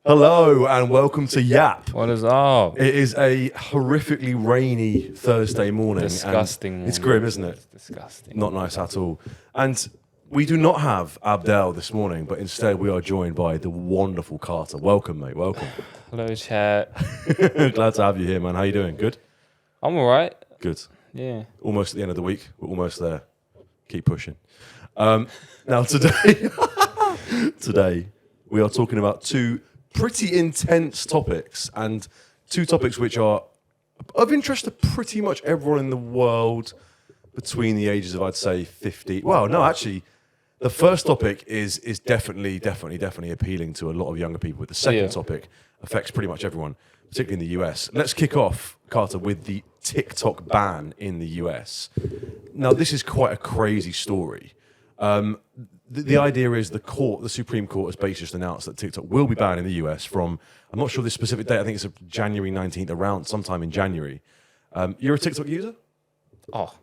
Hello and welcome to Yap. What is up? It is a horrifically rainy Thursday morning. Disgusting and morning. It's grim, isn't it? It's disgusting. Not nice at all. And we do not have Abdel this morning, but instead we are joined by the wonderful Carter. Welcome, mate. Welcome. Hello, chat. Glad to have you here, man. How you doing? Good? I'm alright. Good. Yeah. Almost at the end of the week. We're almost there. Keep pushing. Now today, today we are talking about two pretty intense topics, and two topics which are of interest to pretty much everyone in the world between the ages of, I'd say, 50. Well, no, actually, the first topic is definitely appealing to a lot of younger people. The second topic affects pretty much everyone, particularly in the US. Let's kick off, Carter, with the TikTok ban in the US. Now, this is quite a crazy story. The idea is the Supreme Court has basically just announced that TikTok will be banned in the US from, I'm not sure the specific date, I think it's January 19th, around sometime in January. You're a TikTok user? Oh,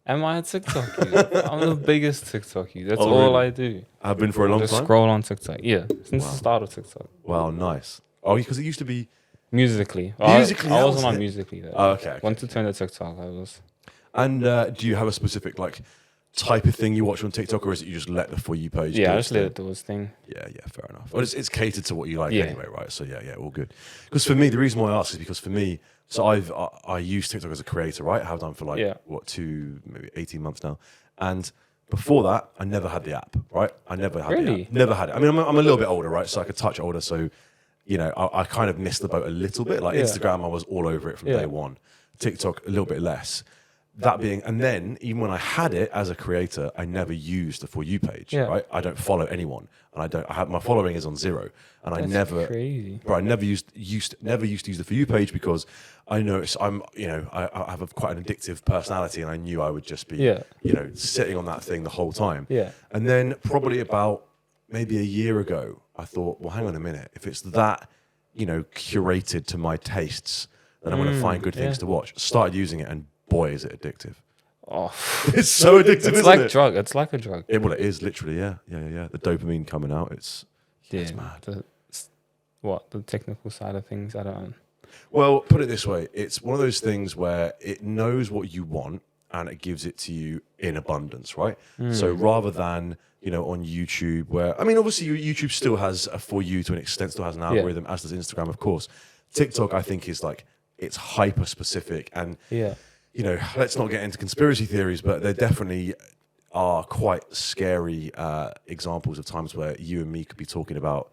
am I a TikTok user? I'm the biggest TikTok user. That's Oh, all really? I do. I've been for a long Just time? scroll on TikTok. Yeah, since the start of TikTok. Wow, nice. Oh, because it used to be... Musically. Musically, I that wasn't was on it? Musically though. Oh, okay. Once it turned to TikTok, I was. And do you have a specific, type of thing you watch on TikTok, or is it you just let the For You page do Yeah, I its just let thing? it do its thing. Yeah, fair enough. Well, it's catered to what you like Yeah. anyway, right? So yeah, all good. Because for me, the reason why I ask is because for me, so I use TikTok as a creator, right? I have done for maybe 18 months now. And before that, I never had the app, right? I never had the Really? app. Never had it. I mean, I'm a little bit older, right? So I could touch older. So, I kind of missed the boat a little bit. Like Instagram, I was all over it from day one. TikTok, a little bit less. And then even when I had it as a creator, I never used the For You page, right? I don't follow anyone, and my following is on zero, and That's crazy. I never used to use the For You page because I noticed I have quite an addictive personality, and I knew I would just be, sitting on that thing the whole time. Yeah. And then probably about maybe a year ago, I thought, well, hang on a minute, if it's that, curated to my tastes, then I'm going to find good things to watch. Started using it, and boy, is it addictive. Oh, It's so addictive, it's isn't like it? drug. It's like a drug. Well, it is literally, yeah. The dopamine coming out, it's mad. The technical side of things, I don't know. Well, put it this way, it's one of those things where it knows what you want and it gives it to you in abundance, right? So rather than, on YouTube where, obviously YouTube still has a For You to an extent, still has an algorithm, as does Instagram, of course. TikTok, I think, is it's hyper specific, and let's not get into conspiracy theories, but there definitely are quite scary examples of times where you and me could be talking about,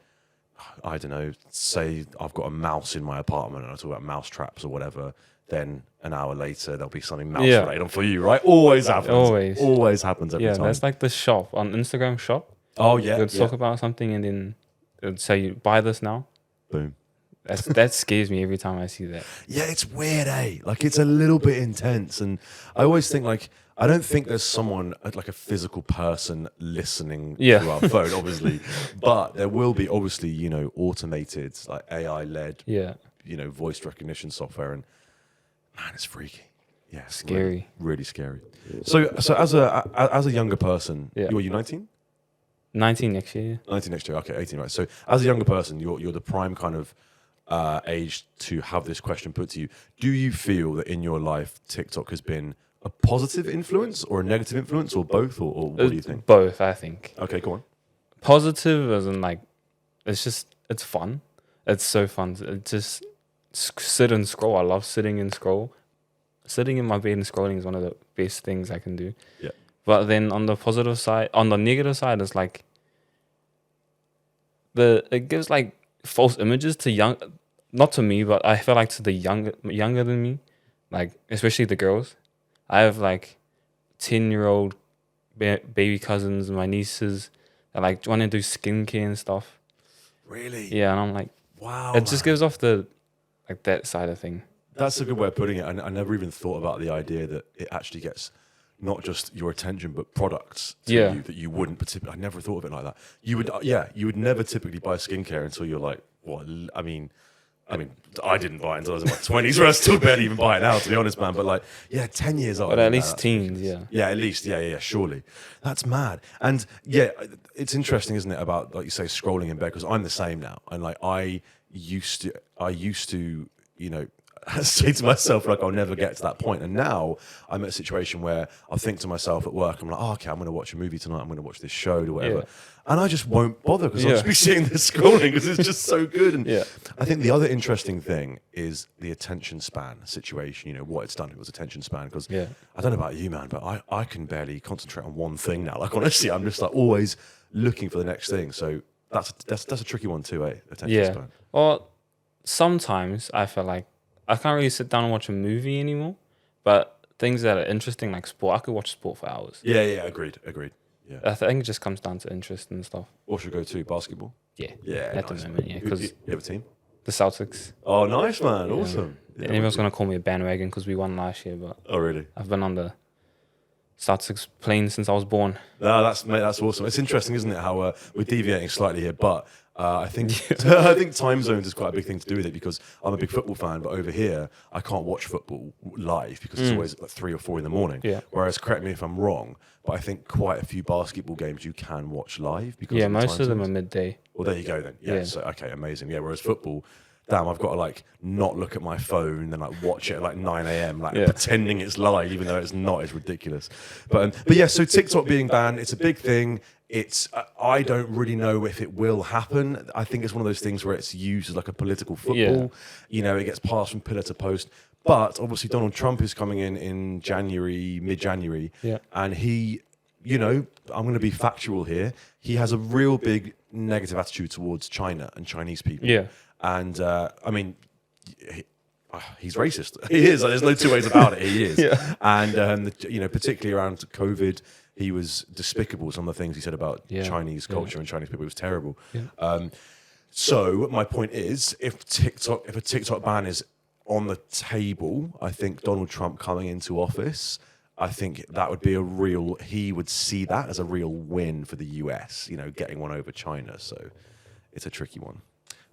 I don't know, say I've got a mouse in my apartment and I talk about mouse traps or whatever, then an hour later there'll be something mouse related on For You, right? Always happens. Always happens every time. Yeah, that's like the shop on Instagram shop. Oh, yeah. You'll talk about something and then it'll say, buy this now. Boom. That scares me every time I see that. Yeah, it's weird, eh? It's a little bit intense. And I always think, I don't think there's someone, like a physical person listening to our phone, obviously. But there will be, obviously, automated, AI-led, voice recognition software. And, man, it's freaky. Yeah, Scary. Really, really scary. So as a younger person, you 19? 19 next year. 19 next year, okay, 18, right. So as a younger person, you're the prime kind of age to have this question put to you. Do you feel that in your life TikTok has been a positive influence or a negative influence or both, or what do you think? Both, I think. Okay, go on. Positive as in it's fun. It's so fun. Just sit and scroll. I love sitting and scroll. Sitting in my bed and scrolling is one of the best things I can do. Yeah. But then on the positive side, on the negative side, it's it gives false images to not to me, but I feel to the younger than me, especially the girls. I have 10-year-old baby cousins, my nieces, that want to do skincare and stuff. Really? Yeah, and I'm like, wow. It just gives off the that side of thing. That's a good way of putting it. I never even thought about the idea that it actually gets not just your attention, but products to you that you wouldn't particularly. I never thought of it like that. You would never typically buy skincare until you're like, what? I mean, I mean, I didn't buy it until I was in my 20s, where I still barely even buy it now, to be honest, man. But like, yeah, 10 years old. But at man, least that's teens, ridiculous. yeah. Yeah, at least, yeah, surely. That's mad. And yeah, it's interesting, isn't it, about, like you say, scrolling in bed, because I'm the same now. And like, I used to, you know, say to myself, like, I'll never get to that point. And now I'm at a situation where I'll think to myself at work, I'm like, oh, okay, I'm going to watch a movie tonight, I'm going to watch this show or whatever. Yeah. And I just won't bother, because I'll Yeah. just be sitting there scrolling, because it's just so good. And Yeah. I think the other interesting thing is the attention span situation, you know, what it's done to his attention span. Because Yeah. I don't know about you, man, but I can barely concentrate on one thing now. Like, honestly, I'm just like always looking for the next thing. So that's a tricky one too, eh? Attention Yeah. span. Well, sometimes I feel like I can't really sit down and watch a movie anymore. But things that are interesting, like sport, I could watch sport for hours. Yeah, agreed. Yeah. I think it just comes down to interest and stuff. What should we go to? Basketball? Yeah. Yeah, At nice, the man. moment, yeah. Because You have a team? the Celtics. Oh, nice, man. Awesome. Yeah, Everyone's going to call me a bandwagon because we won last year. But oh, really? I've been on the Celtics plane since I was born. No, that's awesome. It's interesting, isn't it? How we're deviating slightly here, but I think I think time zones is quite a big thing to do with it, because I'm a big football fan, but over here I can't watch football live because it's always like 3 or 4 in the morning. Yeah. Whereas, correct me if I'm wrong, but I think quite a few basketball games you can watch live because Yeah, of the most time of them are zones. midday. Well, there you go then. Yeah. Yeah. So okay, amazing. Yeah. Whereas football, damn, I've got to like not look at my phone and like watch it at like 9 a.m. like Yeah. pretending it's live, even though it's not. It's ridiculous. But yeah. So TikTok being banned, it's a big thing. It's I don't really know if it will happen. I think it's one of those things where it's used as like a political football. Yeah. You know, it gets passed from pillar to post. But obviously, Donald Trump is coming in January, mid-January, Yeah. and he, you know, I'm going to be factual here. He has a real big negative attitude towards China and Chinese people. Yeah. And I mean, he's racist. He is. There's no two ways about it. He is. Yeah. And you know, particularly around COVID, he was despicable. Some of the things he said about Yeah. Chinese culture and Chinese people was terrible. Yeah. So my point is, if a TikTok ban is on the table, I think Donald Trump coming into office, I think that would be he would see that as a real win for the US, you know, getting one over China. So it's a tricky one.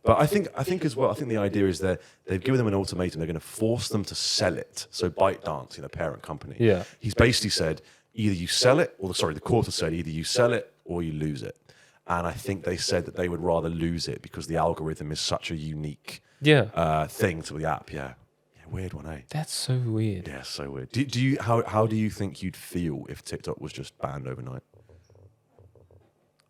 But I think as well, I think the idea is that they've given them an ultimatum. They're going to force them to sell it. So ByteDance, the parent company, Yeah. he's basically said either you sell it, or the court has said either you sell it or you lose it. And I think they said that they would rather lose it because the algorithm is such a unique Yeah. thing to the app. Yeah, weird one, eh? That's so weird. Yeah, so weird. Do you how do you think you'd feel if TikTok was just banned overnight?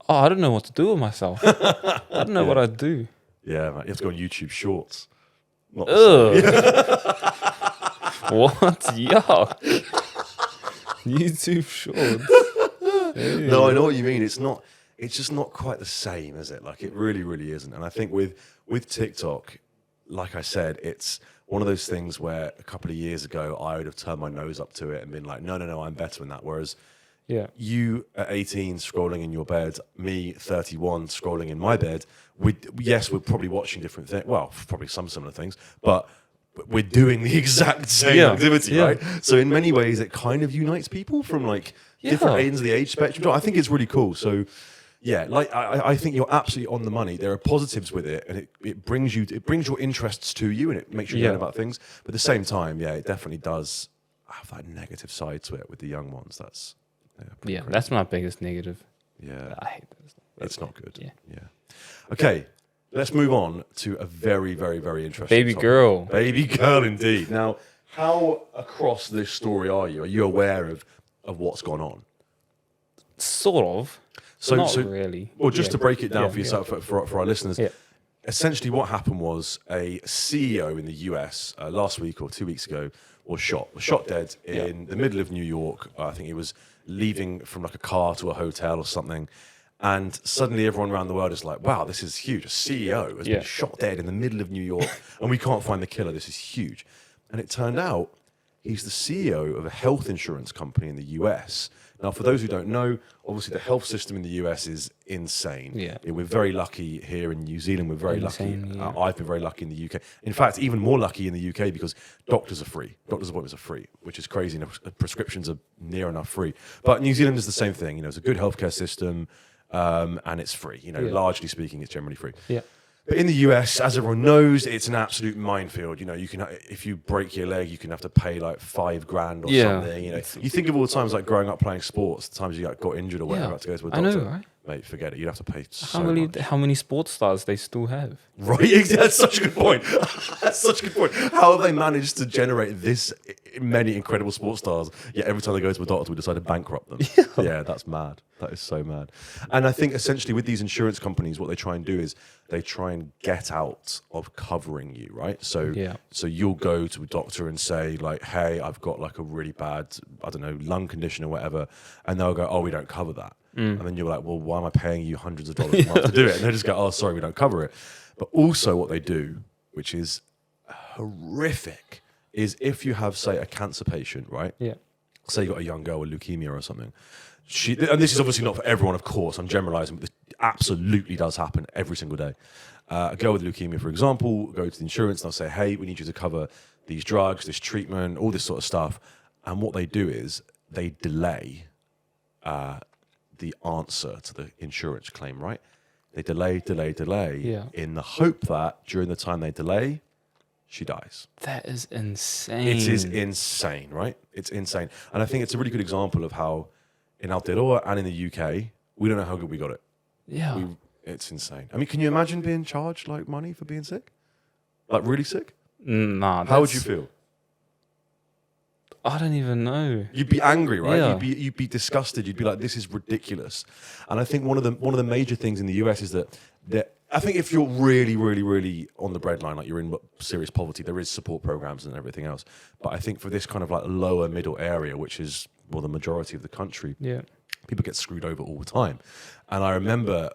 Oh, I don't know what to do with myself. I don't know what I'd do. Yeah, man, you have to go on YouTube Shorts. Not the same. Ugh. What? Yuck. YouTube Shorts. Hey. No, I know what you mean. It's just not quite the same, is it? Like, it really, really isn't. And I think with TikTok, like I said, it's one of those things where a couple of years ago I would have turned my nose up to it and been like, no, I'm better than that. Whereas Yeah. you at 18 scrolling in your bed, me 31 scrolling in my bed, we're probably watching different things. Well, probably some similar things, but we're doing the exact same activity, right? So in many ways, it kind of unites people from like different ends of the age spectrum. I think it's really cool. So yeah, like I think you're absolutely on the money. There are positives with it, and it brings your interests to you, and it makes you learn about things. But at the same time, yeah, it definitely does have that negative side to it with the young ones. That's pretty crazy. That's my biggest negative. Yeah, I hate this. it's not good. Yeah. Okay, let's move on to a very, very, very interesting Baby topic. girl. Baby girl, indeed. Now, how across this story are you? Are you aware of what's gone on? Sort of. Not really. Well, just to break it down for Yeah. yourself, for our listeners, Yeah. essentially what happened was a CEO in the US last week or 2 weeks ago was shot dead in the middle of New York. I think he was leaving from like a car to a hotel or something. And suddenly everyone around the world is like, wow, this is huge. A CEO has been shot dead in the middle of New York and we can't find the killer. This is huge. And it turned out he's the CEO of a health insurance company in the US. Now, for those who don't know, obviously the health system in the US is insane. Yeah. We're very lucky here in New Zealand. We're very Insane, lucky. yeah. I've been very lucky in the UK. In fact, even more lucky in the UK because doctors are free. Doctors' appointments are free, which is crazy. Prescriptions are near enough free. But New Zealand is the same thing. It's a good healthcare system and it's free. Largely speaking, it's generally free. Yeah. But in the US, as everyone knows, it's an absolute minefield. You know, you can if you break your leg, you can have to pay like $5,000 or something. You know, you think of all the times like growing up playing sports, the times you got injured or whatever, had to go to a doctor. I know, right? Mate, forget it. You'd have to pay so How much. many sports stars they still have? Right, that's such a good point. That's such a good point. How have they managed to generate this many incredible sports stars, yet every time they go to a doctor, we decide to bankrupt them? Yeah, that's mad. That is so mad. And I think essentially with these insurance companies, what they try and do is they try and get out of covering you, right? So you'll go to a doctor and say like, hey, I've got like a really bad, I don't know, lung condition or whatever. And they'll go, oh, we don't cover that. And then you're like, well, why am I paying you hundreds of dollars a month to do it? And they just go, oh, sorry, we don't cover it. But also what they do, which is horrific, is if you have, say, a cancer patient, right? Yeah. Say you got a young girl with leukemia or something. And this is obviously not for everyone, of course. I'm generalizing, but this absolutely does happen every single day. A girl with leukemia, for example, go to the insurance and they'll say, hey, we need you to cover these drugs, this treatment, all this sort of stuff. And what they do is they delay the answer to the insurance claim, right? They delay in the hope that during the time they delay, she dies. That is insane. It is insane, right? It's insane. And I think it's a really good example of how in Aotearoa and in the UK, we don't know how good we got it. Yeah. It's insane. I mean, can you imagine being charged like money for being sick? Like really sick? Nah. How would you feel? I don't even know. You'd be angry, right? Yeah. You'd be disgusted. You'd be like, "This is ridiculous." And I think one of the major things in the US is that I think if you're really, really, really on the breadline, like you're in serious poverty, there is support programs and everything else. But I think for this kind of like lower middle area, which is the majority of the country, people get screwed over all the time. And I remember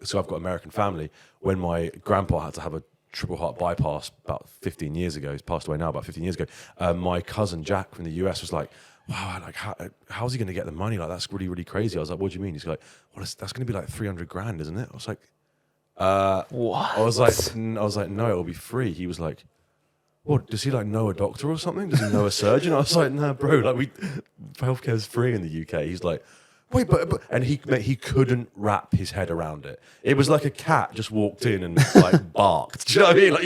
so I've got American family, when my grandpa had to have a triple heart bypass about 15 years ago. He's passed away now, about 15 years ago. My cousin Jack from the US was like, wow, like how's he going to get the money? Like, that's really, really crazy. I was like, what do you mean? He's like, well, that's going to be like 300 grand, isn't it? I was like, what? I was like, no, it'll be free. He was like, what, does he like know a doctor or something? Does he know a surgeon? I was like, no, bro, like healthcare's free in the UK. He's like, wait, but and he couldn't wrap his head around it. It was like a cat just walked in and like barked. Do you know what I mean? Like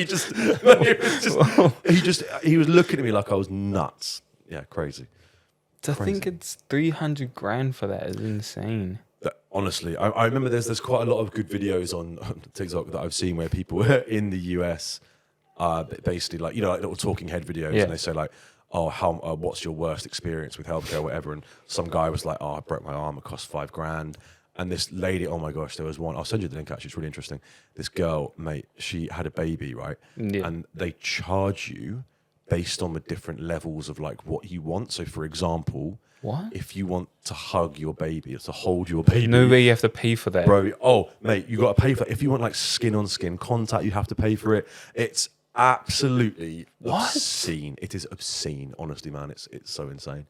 he was looking at me like I was nuts. Yeah, crazy. To think it's 300 grand for that is insane. Honestly, I remember there's quite a lot of good videos on TikTok that I've seen where people in the US basically like, you know, like little talking head videos, and they say like, oh, what's your worst experience with healthcare or whatever? And some guy was like, oh, I broke my arm, it cost $5,000. And this lady, oh my gosh, there was one, I'll send you the link actually, it's really interesting. This girl, mate, she had a baby, right? Yeah. And they charge you based on the different levels of like what you want. So for example, if you want to hug your baby, to hold your baby. No way you have to pay for that. Bro, oh, mate, you got to pay for it. If you want like skin on skin contact, you have to pay for it. It's absolutely obscene. It is obscene, honestly, man. It's so insane.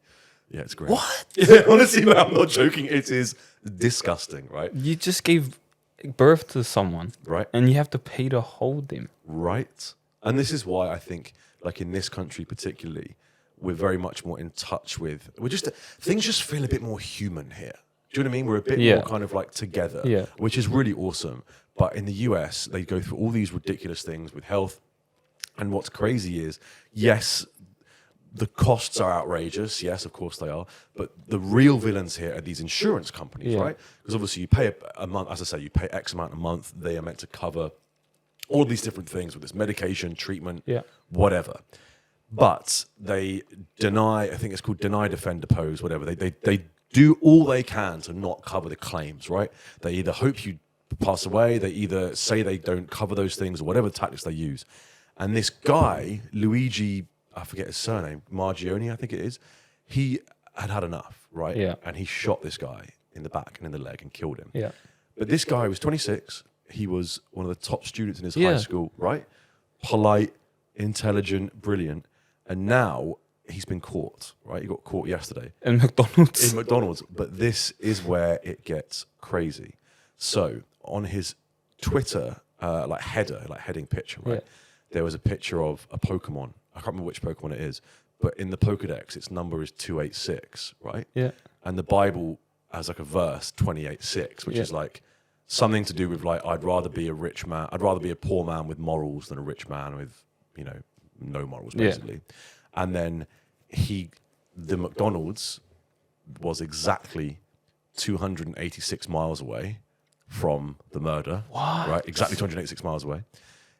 Yeah, it's great. What? Yeah, honestly, man, I'm not joking. It is disgusting, right? You just gave birth to someone, right? And you have to pay to hold them, right? And this is why I think, like in this country particularly, we're very much more in touch with. Things just feel a bit more human here. Do you know what I mean? We're a bit more kind of like together, which is really awesome. But in the US, they go through all these ridiculous things with health. And what's crazy is, yes, the costs are outrageous. Yes, of course they are. But the real villains here are these insurance companies, right? Because obviously you pay a month, as I say, you pay X amount a month. They are meant to cover all these different things with this medication, treatment, whatever. But they deny, I think it's called deny, defend, oppose, whatever. They do all they can to not cover the claims, right? They either hope you pass away, they either say they don't cover those things, or whatever tactics they use. And this guy, Luigi, I forget his surname, Margione, I think it is, he had enough, right? Yeah. And he shot this guy in the back and in the leg and killed him. Yeah. But this guy was 26. He was one of the top students in his high school, right? Polite, intelligent, brilliant. And now he's been caught, right? He got caught yesterday. In McDonald's. In McDonald's. But this is where it gets crazy. So on his Twitter, heading picture, right? Yeah. There was a picture of a Pokemon. I can't remember which Pokemon it is, but in the Pokedex, its number is 286, right? Yeah. And the Bible has like a verse, 28:6, which is like something to do with like, I'd rather be a poor man with morals than a rich man with, no morals, basically. And then the McDonald's was exactly 286 miles away from the murder. What? Right? Exactly 286 miles away.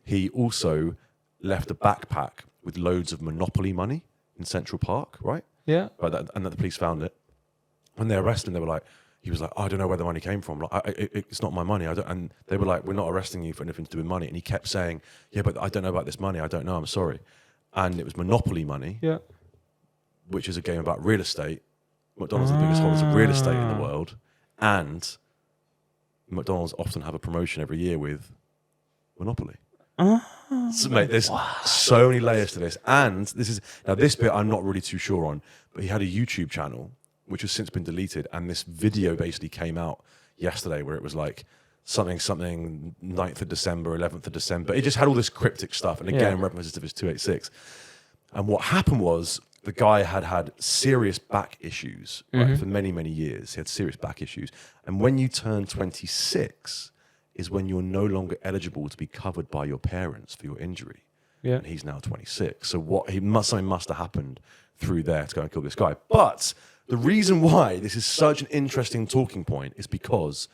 He also left a backpack with loads of Monopoly money in Central Park, right? Yeah. And that the police found it. When they arrested him, they were like, he was like, I don't know where the money came from. Like, it's not my money. And they were like, we're not arresting you for anything to do with money. And he kept saying, yeah, but I don't know about this money. I don't know. I'm sorry. And it was Monopoly money, Yeah. which is a game about real estate. McDonald's are the biggest holders of real estate in the world. And McDonald's often have a promotion every year with Monopoly. So, mate, there's so many layers to this. And this bit I'm not really too sure on, but he had a YouTube channel, which has since been deleted. And this video basically came out yesterday where it was like something 9th of December, 11th of December. It just had all this cryptic stuff. And again, references to this 286. And what happened was the guy had serious back issues for many, many years. He had serious back issues. And when you turn 26 is when you're no longer eligible to be covered by your parents for your injury. Yeah. And he's now 26. So something must have happened through there to go and kill this guy. But the reason why this is such an interesting talking point is because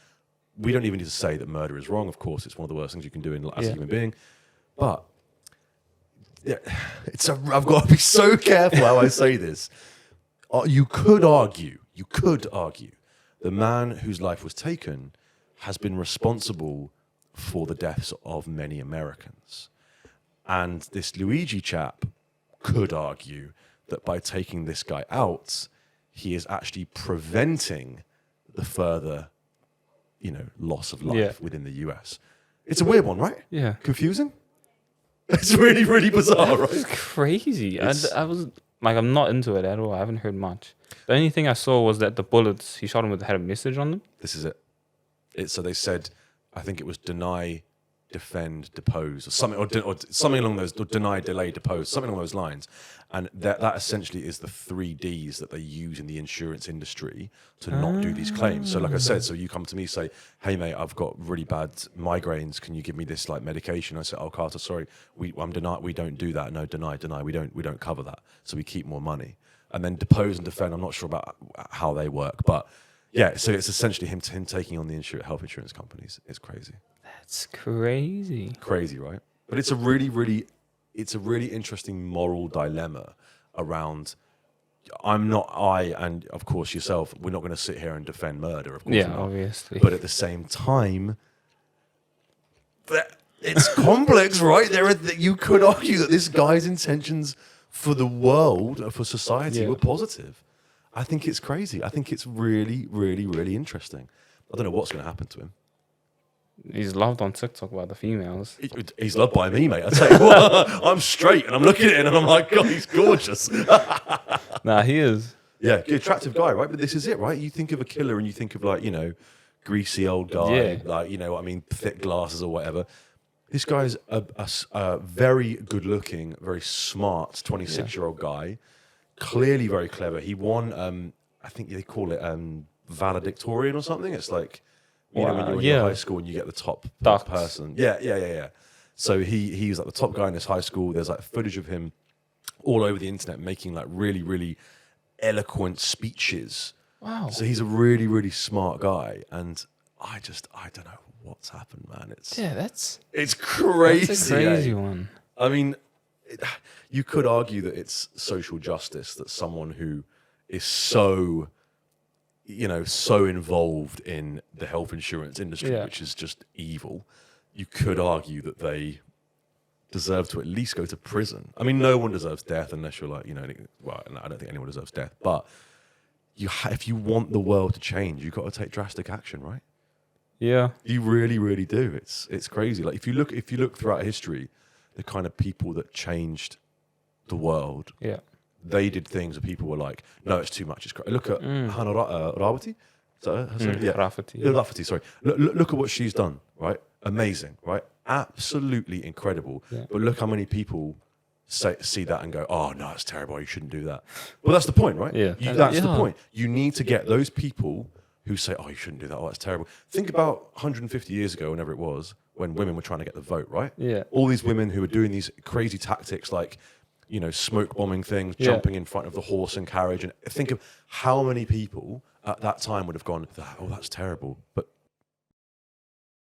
we don't even need to say that murder is wrong. Of course, it's one of the worst things you can do as a human being. But I've got to be so careful how I say this. You could argue, the man whose life was taken has been responsible for the deaths of many Americans. And this Luigi chap could argue that by taking this guy out, he is actually preventing the further, loss of life within the US. It's a weird one, right? Yeah. Confusing? It's really, really bizarre, right? It's crazy. I was like, I'm not into it at all. I haven't heard much. The only thing I saw was that the bullets he shot him with had a message on them. This is it. So they said, I think it was deny, defend, depose, or something, or something along those, or deny, delay, depose, something along those lines. And that essentially is the 3 Ds that they use in the insurance industry to not do these claims. So like I said, so you come to me, say, hey mate, I've got really bad migraines. Can you give me this like medication? I said, oh Carter, sorry, we don't do that. No, deny, we don't cover that. So we keep more money. And then depose and defend, I'm not sure about how they work, but yeah, so it's essentially him taking on the health insurance companies. It's crazy. That's crazy. Crazy, right? But it's a really interesting moral dilemma around. And of course yourself, we're not going to sit here and defend murder, of course. Yeah, not. obviously. But at the same time, it's complex, right? You could argue that this guy's intentions for the world, for society, were positive. I think it's crazy. I think it's really, really, really interesting. I don't know what's going to happen to him. He's loved on TikTok by the females. He's loved by me, mate. I tell you what, I'm straight and I'm looking at it and I'm like, God, he's gorgeous. Nah, he is. Yeah, attractive guy, right? But this is it, right? You think of a killer and you think of like, greasy old guy, like, thick glasses or whatever. This guy's a very good-looking, very smart 26-year-old guy. Clearly very clever. He won, I think they call it valedictorian or something. It's like, when you're in high school and you get the top person. Yeah. So he was like the top guy in this high school. There's like footage of him all over the internet making like really, really eloquent speeches. Wow. So he's a really, really smart guy. And I don't know what's happened, man. It's crazy. That's a crazy one. I mean, you could argue that it's social justice that someone who is so involved in the health insurance industry, which is just evil, you could argue that they deserve to at least go to prison. I mean, no one deserves death unless you're like, well, I don't think anyone deserves death, but if you want the world to change, you've got to take drastic action, right? Yeah. You really, really do. It's crazy. Like if you look throughout history, the kind of people that changed the world, they did things that people were like, no, it's too much. It's crazy. Look at Hannah Rawati. Rafferty, sorry. Look at what she's done, right? Amazing, right? Absolutely incredible. Yeah. But look how many people see that and go, oh, no, it's terrible. You shouldn't do that. Well, that's the point, right? Yeah. That's the point. You need to get those people who say, oh, you shouldn't do that. Oh, that's terrible. Think about 150 years ago, whenever it was, when women were trying to get the vote, right? Yeah. All these women who were doing these crazy tactics like, you know, smoke bombing things, jumping in front of the horse and carriage. And think of how many people at that time would have gone, oh, that's terrible. But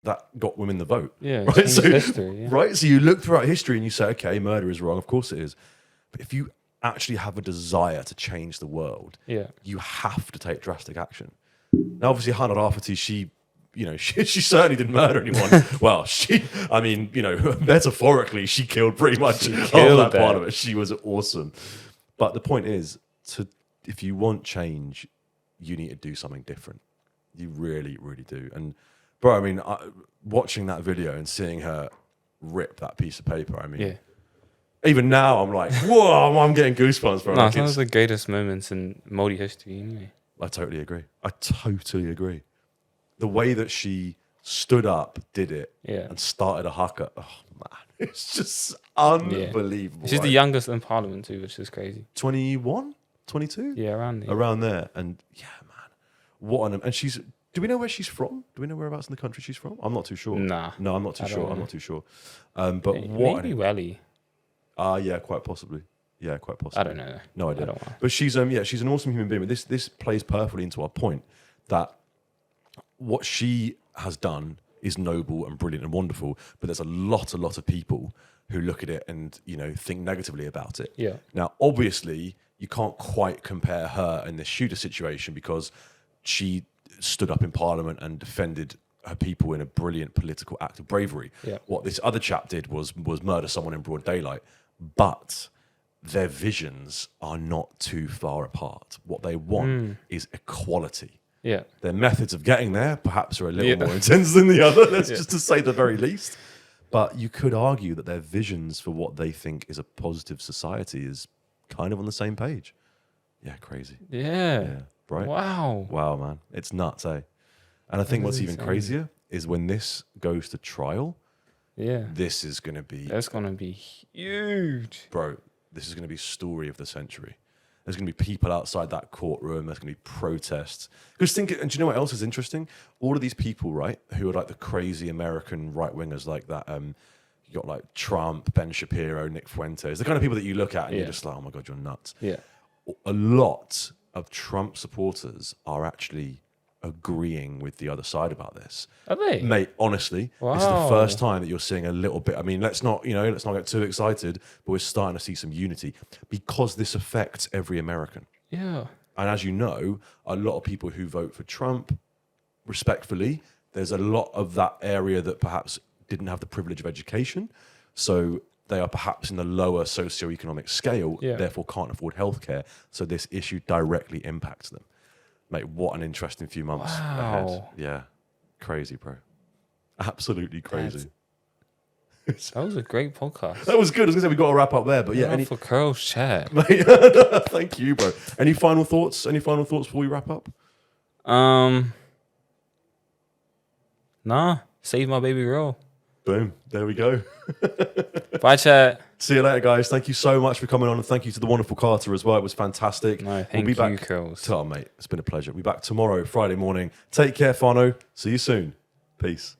that got women the vote. Yeah. Right? So, history, yeah. right? So you look throughout history and you say, okay, murder is wrong. Of course it is. But if you actually have a desire to change the world, you have to take drastic action. Now, obviously, Hannah Rafferty, she certainly didn't murder anyone. Well, metaphorically, she killed pretty much all that part of it. She was awesome. But the point is, if you want change, you need to do something different. You really, really do. And, bro, I mean, watching that video and seeing her rip that piece of paper, I mean, even now I'm like, whoa, I'm getting goosebumps, bro. No, it's one of the greatest moments in Modi history, anyway. I totally agree. The way that she stood up, did it, and started a haka. Oh, man. It's just unbelievable. She's the youngest in Parliament, too, which is crazy. 21? 22? Yeah, around there. Around there. And, yeah, man. What an... And she's... Do we know where she's from? Do we know whereabouts in the country she's from? I'm not too sure. Nah. No, I'm not too sure. I'm not too sure. But what... Maybe Welly. Yeah, quite possibly. Yeah, quite possibly. I don't know. No idea. But she's she's an awesome human being. But this plays perfectly into our point that what she has done is noble and brilliant and wonderful. But there's a lot of people who look at it and, you know, think negatively about it. Yeah. Now, obviously, you can't quite compare her and this shooter situation because she stood up in Parliament and defended her people in a brilliant political act of bravery. Yeah. What this other chap did was murder someone in broad daylight. But their visions are not too far apart. What they want is equality. Yeah. Their methods of getting there perhaps are a little more intense than the other, let's just to say the very least. But you could argue that their visions for what they think is a positive society is kind of on the same page. Yeah, crazy. Yeah. Right? Wow, man. It's nuts, eh? And I think what's even crazier is when this goes to trial, this is going to be... That's going to be huge. Bro, this is going to be story of the century. There's going to be people outside that courtroom. There's going to be protests. Because and do you know what else is interesting? All of these people, right, who are like the crazy American right-wingers like that, you got like Trump, Ben Shapiro, Nick Fuentes, the kind of people that you look at and you're just like, oh my God, you're nuts. Yeah. A lot of Trump supporters are actually agreeing with the other side about this. Are they? Mate, honestly, it's the first time that you're seeing a little bit. I mean, let's not get too excited, but we're starting to see some unity because this affects every American. Yeah. And as you know, a lot of people who vote for Trump, respectfully, there's a lot of that area that perhaps didn't have the privilege of education. So they are perhaps in the lower socioeconomic scale, therefore can't afford healthcare. So this issue directly impacts them. Mate, what an interesting few months ahead. Yeah. Crazy, bro. Absolutely crazy. That was a great podcast. That was good. I was going to say we've got to wrap up there, but Any for Curl's chat. Mate, thank you, bro. Any final thoughts? Any final thoughts before we wrap up? Nah. Save my baby girl. Boom. There we go. Bye, chat. See you later, guys. Thank you so much for coming on, and thank you to the wonderful Carter as well. It was fantastic. No, thank you, Curls. Oh, mate, it's been a pleasure. We'll be back tomorrow, Friday morning. Take care, Fano. See you soon. Peace.